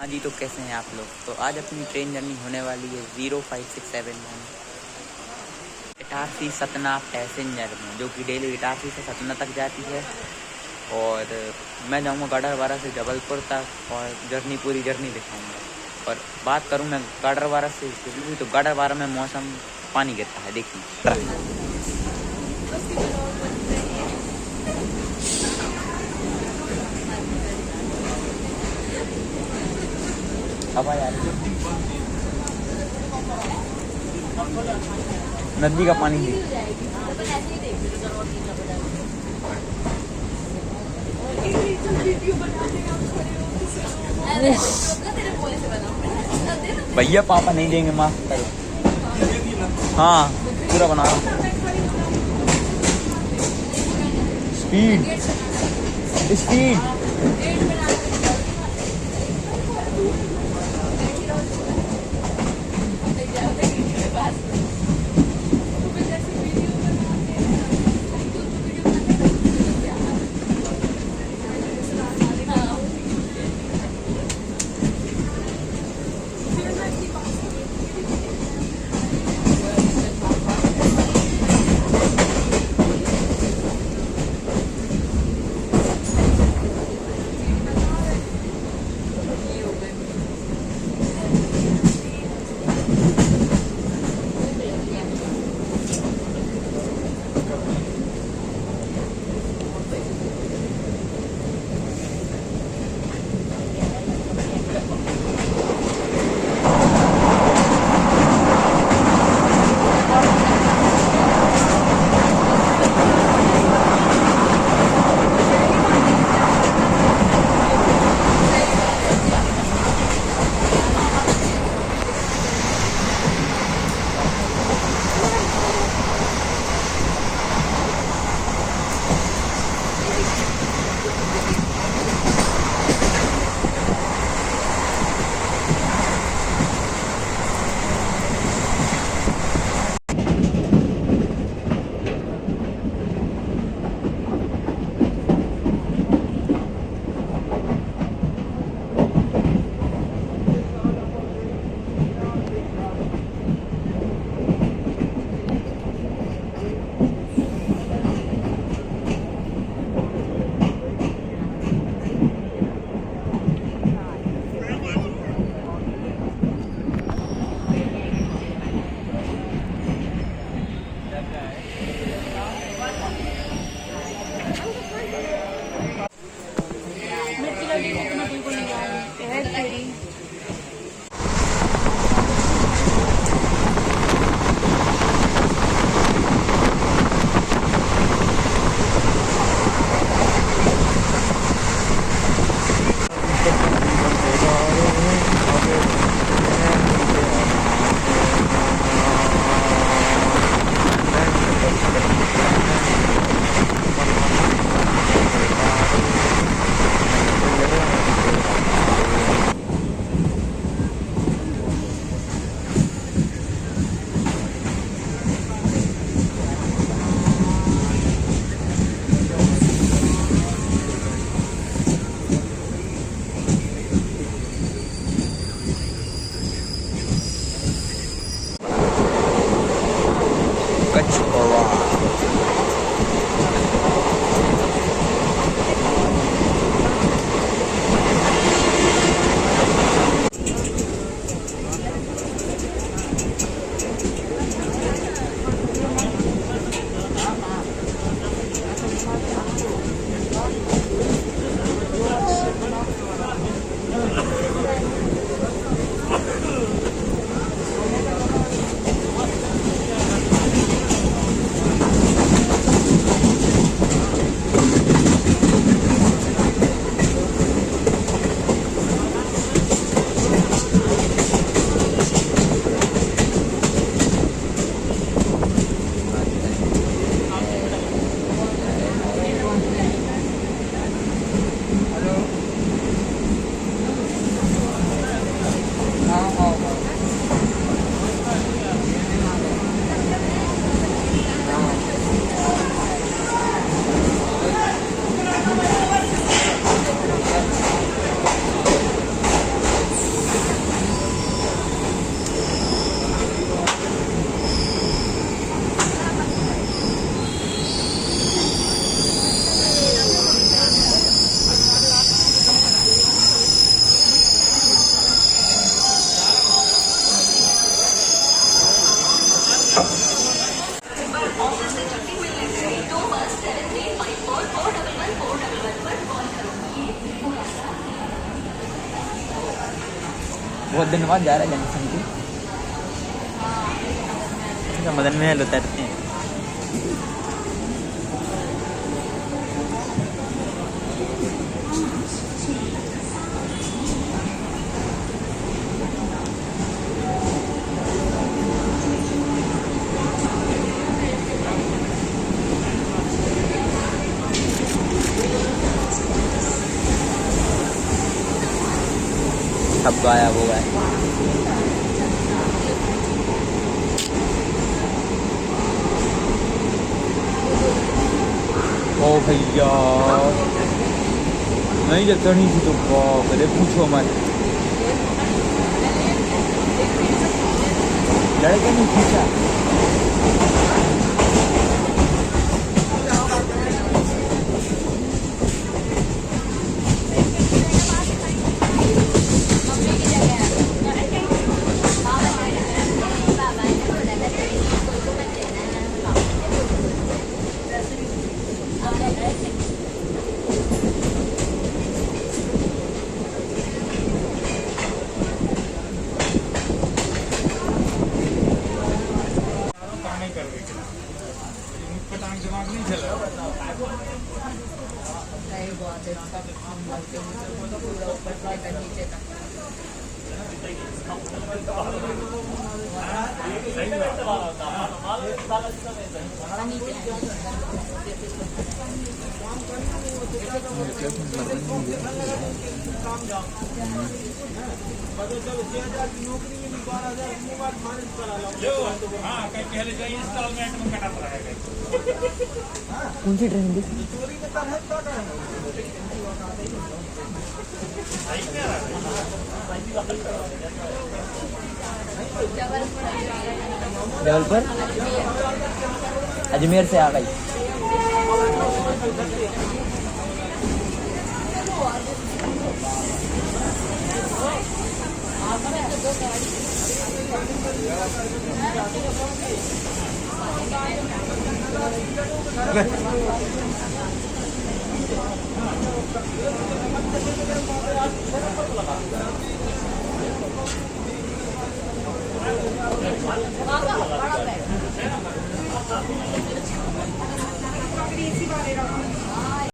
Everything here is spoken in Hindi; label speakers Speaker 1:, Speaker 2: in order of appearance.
Speaker 1: हाँ जी, तो कैसे हैं आप लोग। तो आज अपनी ट्रेन जर्नी होने वाली है 0567 इटारसी सतना पैसेंजर में, जो कि डेली इटारसी से सतना तक जाती है। और मैं जाऊँगा गाडरवारा से जबलपुर तक और पूरी जर्नी दिखाऊँगा। और बात करूँ मैं गाडरवारा से दिल्ली, तो गाडरवारा में मौसम पानी गिरता है, देखिए। हवा यार, नदी का पानी भी। भैया पापा नहीं देंगे, माफ करो। हाँ पूरा बना स्पीड स्पीड। बहुत दिन बाद जा रहा है जंक्शन की। अच्छा, मदन महल उतरते हैं। सब गायब हो गए। ओ भैया नहीं जब चढ़ी थी तो बाप रे पूछो मत, लड़के नहीं खींचा। कौन सी ट्रेन थी? जबलपुर अजमेर से आ गई।